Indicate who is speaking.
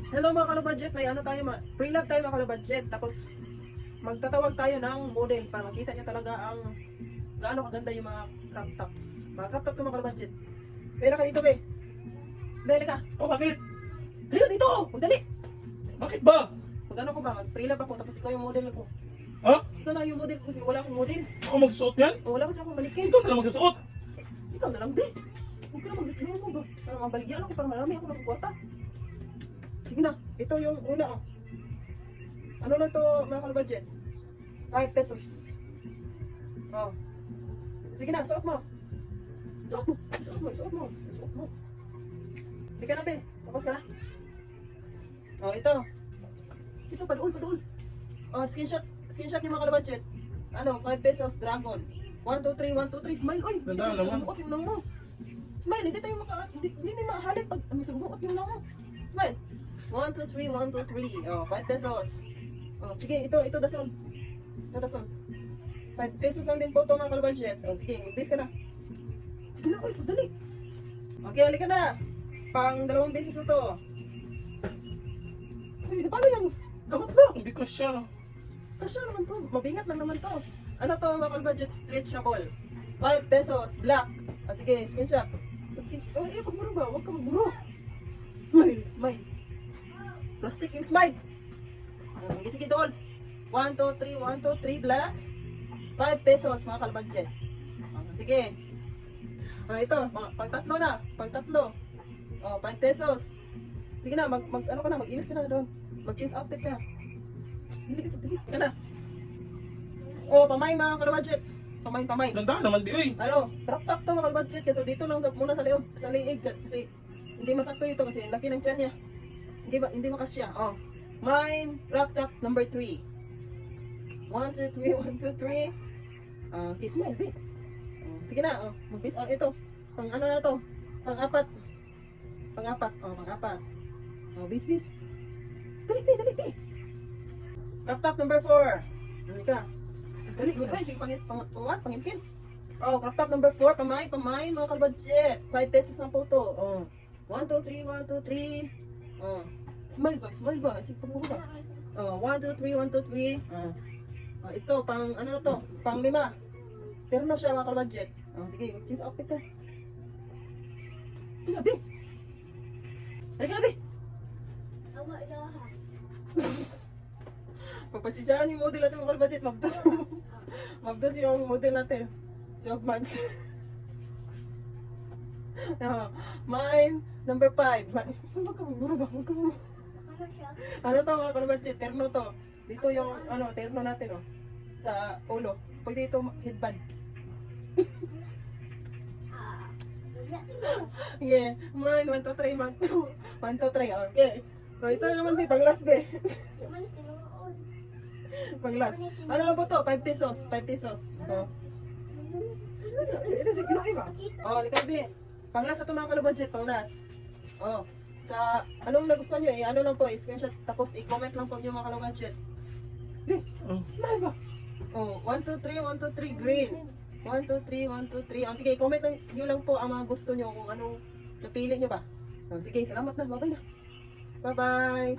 Speaker 1: Hello mga kalabadget, may ano tayo, pre-love tayo mga kalabadget. Tapos magtatawag tayo ng model para makita niya talaga ang gaano kaganda yung mga crop tops. Mga crop top to mga kalabadget. Pera ka dito, be. Be, ka.
Speaker 2: Oh, bakit?
Speaker 1: Halika dito! Magdali!
Speaker 2: Bakit ba?
Speaker 1: Mag-ano ko ba? Mag-pre-love ako tapos ikaw yung model ko.
Speaker 2: Ha?
Speaker 1: Ikaw na yung model ko kasi wala akong model.
Speaker 2: Ako magsuot yan?
Speaker 1: O, wala kasi akong malikin.
Speaker 2: Ikaw na lang magsuot.
Speaker 1: Ikaw na lang, be. Huwag ka na magreklamo mo ba? Para mabaligyan ako para marami ako ng kwarta. Sige na, ito yung una oh. Ano na to mga kalabadget? 5 pesos. Oh. Sige na, suot mo. Suot mo, suot mo, suot mo. Suot mo. Hindi ka na, be. Tapos ka na. Oh, ito. Ito, paduol, paduol. Oh, screenshot yung mga kalabadget. Ano, 5 pesos, dragon. 1, 2, 3, 1, 2, 3, smile. Oy,
Speaker 2: Tandaan naman.
Speaker 1: sumuot yung nang mo. Smile, hindi tayo hindi na mahalit pag sumuot yung nang mo. Smile. 1, 2, 3, 1, 2, 3. Oh, 5 pesos. Oh, sige, ito dasol. Ito dasol. 5 pesos lang din po ito mga kalabadget. Oh, sige, mag-base ka na. Sige na, oy, dali. Okay, halika na. Pang 2 beses na to. Uy, paano yung gamot mo?
Speaker 2: Hindi ko siya.
Speaker 1: Kasya naman to. Mabingat lang naman to. Ano to mga kalabadget? Stretchable. 5 pesos. Black. Ah, sige, screenshot. Okay. Oh, pagmuro ba? Huwag ka magmuro. Smile, smile. Plastic yung smile. Sige doon. 1, 2, 3, 1, 2, 3, black. 5 pesos mga kalabadget. Sige. Ito, pang tatlo na. Pang tatlo. 5 pesos. Sige na, ano ka na, mag-inis ka na doon. Mag-change outfit ka na. Dili ka na. Pamay mga kalabadget. Pamay.
Speaker 2: Tandaan naman di, oy.
Speaker 1: Ano, crop top to mga kalabadget. Kasi dito lang muna sa liig. Kasi hindi masakto dito kasi laki ng tiyan niya. Hindi makasya. Mine, crop top number 3. 1, 2, 3, 1, 2, 3. Okay, smile, babe. Sige na, mag-bis. Ito. Pang ano na to? Pang-apat. Pang-apat. Bis. Dali. Crop top number 4. Dali ka. Dali, sige, pangipin. Crop top number 4, pamay, mga kalabadget. 5 pesos ang photo. 1, 2, 3, 1, 2, 3. Smile ba? Sige, pagmuro ba? 1, 2, 3, 1, 2, 3. Ito, pang ano na to? Pang 5. Terno siya mga kalabadget. Sige, cheese outfit ka. Grabe! Halika na, be! Pagpasisyahan yung model natin mga kalabadget. Magdas yung model natin. 12 months. Mine, number 5. Huwag ka magmura ba? Ano to mga kalabadget? Terno to. Dito yung terno natin sa ulo. Pwede ito headband. Yeah. Mine, 1, 2, 3, 1, 2, 3. Okay. So ito naman di, pang last be. Pang last. Ano lang po to? 5 pesos. 5 pesos. Ito si Kinuin ba? Likod di. Pang last ito mga kalabadget. Pang last. Sa anong nagustuhan nyo ano lang po, screenshot tapos i-comment lang po yung mga kalabadget. Smile ba? 1, 2, 3, 1, 2, 3, green. 1, 2, 3, 1, 2, 3. Sige, comment nyo lang po ang mga gusto nyo kung anong napili nyo ba. Sige, salamat na. Bye-bye na. Bye-bye.